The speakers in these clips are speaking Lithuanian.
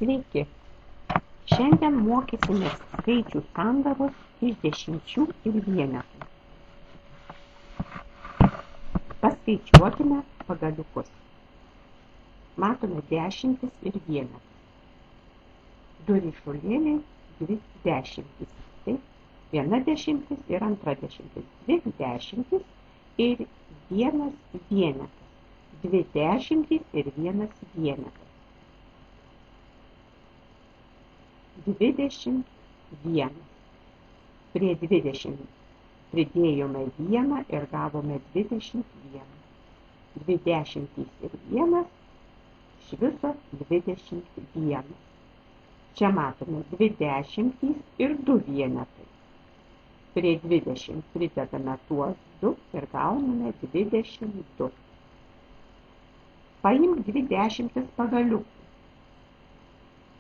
Sveiki! Šiandien mokysimės skaičių sandaros iš dešimčių ir vienetų. Paskaičiuokime pagaliukus. Matome dešimtis ir vienetus. Du ryšulėliai, dvi dešimtis. Tai viena dešimtis ir antra dešimtis. Dvi dešimtis ir vienas vienetas. Dvi dešimtis ir vienas vienetas. 21. Prie 20 pridėjome 1 ir gavome 21. 20 ir 1, iš viso 21. Čia matome 20 ir 2 vienetai. Prie 20 pridedame tuos 2 ir gauname 22. Paimk 20 pagaliukų.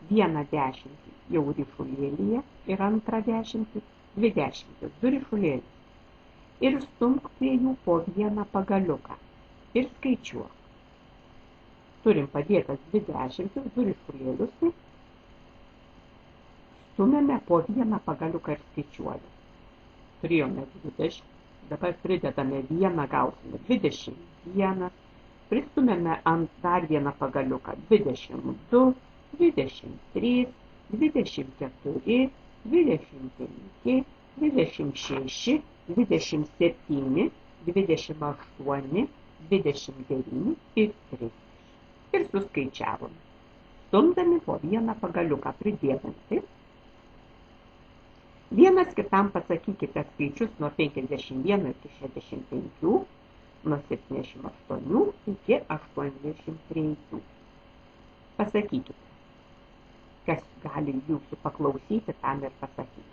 Vieną dešimtį jau ryšulėlyje ir antrą dešimtį, 20, 2 ryšulėlius. Ir stumk prie jų po vieną pagaliuką. Ir skaičiuok. Turim padėtas 20, 2 ryšulėlius. Stumėme po vieną pagaliuką ir skaičiuojame. Turėjome 20, dabar pridedame 1, gausime 21. Pristumėme ant dar vieną pagaliuką 22, 23, 24, 25, 26, 27, 28, 29 ir 30. Ir suskaičiavome. Stumdami po vieną pagaliuką pridėdami. Taip? Vienas kitam pasakykite skaičius nuo 51 iki 65, nuo 78 iki 83. Pasakykite. Kas gali jūsų paklausyti, tam ir pasakyti.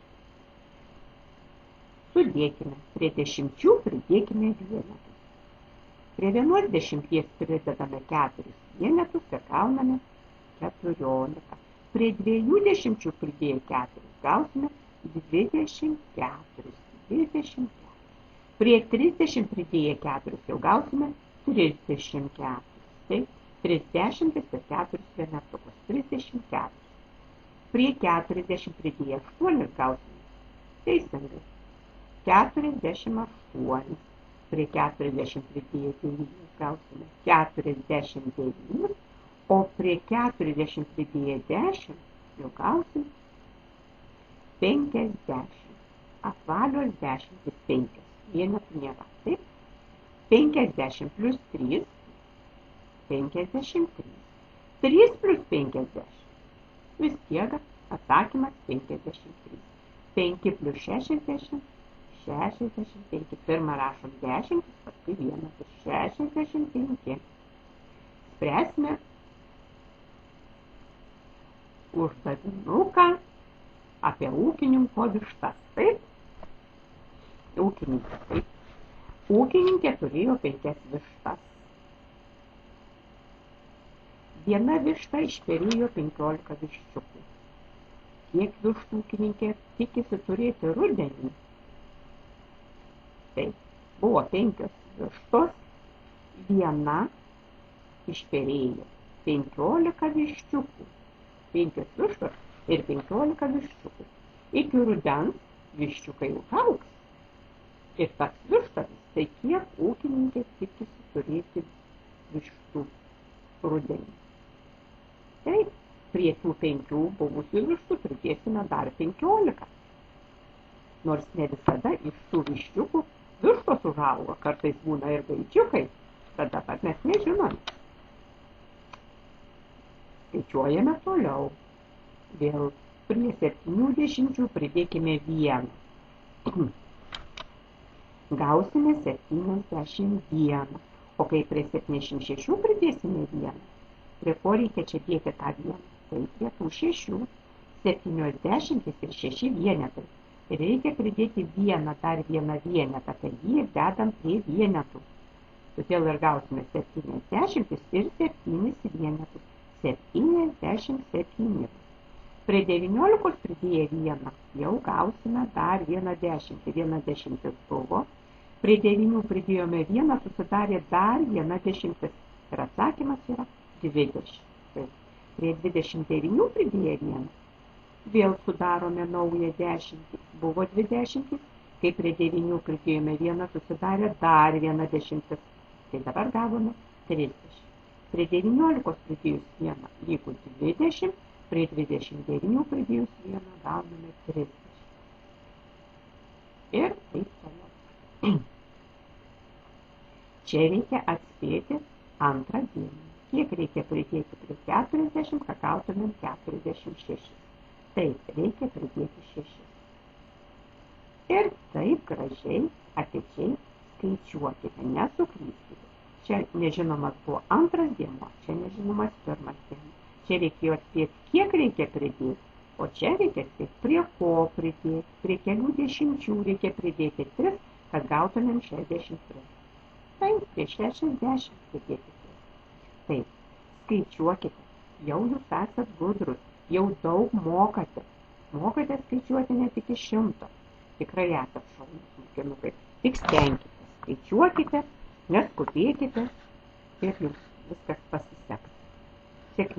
Sudėkime. Prie dešimčių pridėkime vienetus. Prie vienos dešimties pridedame 4 vienetus ir gauname 14. Prie 2 dešimčių pridėję 4 gausime 24. 24. Prie 30 pridėję 4 jau gausime 34. Taip, 30 ir 4 vienetukus. 34. Prie 40 pridėję 8 gausime. Teisingai. 48. Prie 40 pridėję 9 gausime 49. O prie 40 pridėję 10 jau gausim 50. Apvalios 10 ir 5. Vienetų nėra. Taip? 50 plus 3. 53. 3 plus 50. Vis tiek atsakymas 53. 5 plus 60. 65. Pirmą rašom 10, paskui 1 ir 65. Spręsime uždavinuką apie ūkininko vištas. Taip? Ūkininkas. Taip. Ūkininkė turėjo 5 vištas. Viena višta išperėjo 15 viščiukų. Kiek vištų ūkininkė tikisi turėti rudenį? Taip, buvo 5 vištos, viena išperėjo 15 viščiukų. 5 vištos ir 15 viščiukų. Iki rudens viščiukai užaugs. Ir tas vištas, tai kiek ūkininkė tikisi turėti vištų rudenį. Taip, prie tų 5 buvusių vištų pridėsime dar 15. Nors ne visada iš tų viščiukų vištos užauga, kartais būna ir gaidžiukai, bet dabar mes nežinome. Skaičiuojame toliau. Vėl prie 70 pridėkime 1. Gausime 71. O kai prie 76 pridėsime 1, prie ko reikia čia dėti tą 1? Tai prie tų 6. 70 ir 6 vienetai. Reikia pridėti dar vieną vienetą, tai jį dedam prie vienetų. Todėl ir gausime 70 ir 7 vienetus. 77. Prie 19 pridėję 1 jau gausime dar vieną dešimtį. Viena dešimtis buvo. Prie 9 pridėjome 1, susidarė dar viena dešimtis. Ir atsakymas yra 20. Prie 29 pridėję 1. Vėl sudarome naują dešimtį. Buvo 2 dešimtys. Kai prie 9 pridėjome 1, susidarė dar 1 dešimtis. Tai dabar gavome 30. Prie 19 pridėjus 1 lygu 20. Prie 29 pridėjus 1 gauname 30. Ir taip toliau. Čia reikia atspėti antrą dėmenį. Kiek reikia pridėti prie 40, kad gautumėm 46. Taip, reikia pridėti 6. Ir taip gražiai, atidžiai skaičiuokite, nesuklysite. Čia nežinomas buvo antras dėmuo, čia nežinomas pirmas dėmuo. Čia reikėjo atspėti, kiek reikia pridėti, o čia reikia atspėti, prie ko pridėti. Prie kelių dešimčių reikia pridėti 3, kad gautumėm 63. Taip, prie 60 pridėti 3. Taip, skaičiuokite, jau jūs esat gudrus, jau daug mokate. Mokate skaičiuoti net iki 100. Tikrai esat šaunūs mokinukai. Tik stenkite, skaičiuokite, neskubėkite ir jums viskas pasiseks. Sėkmės.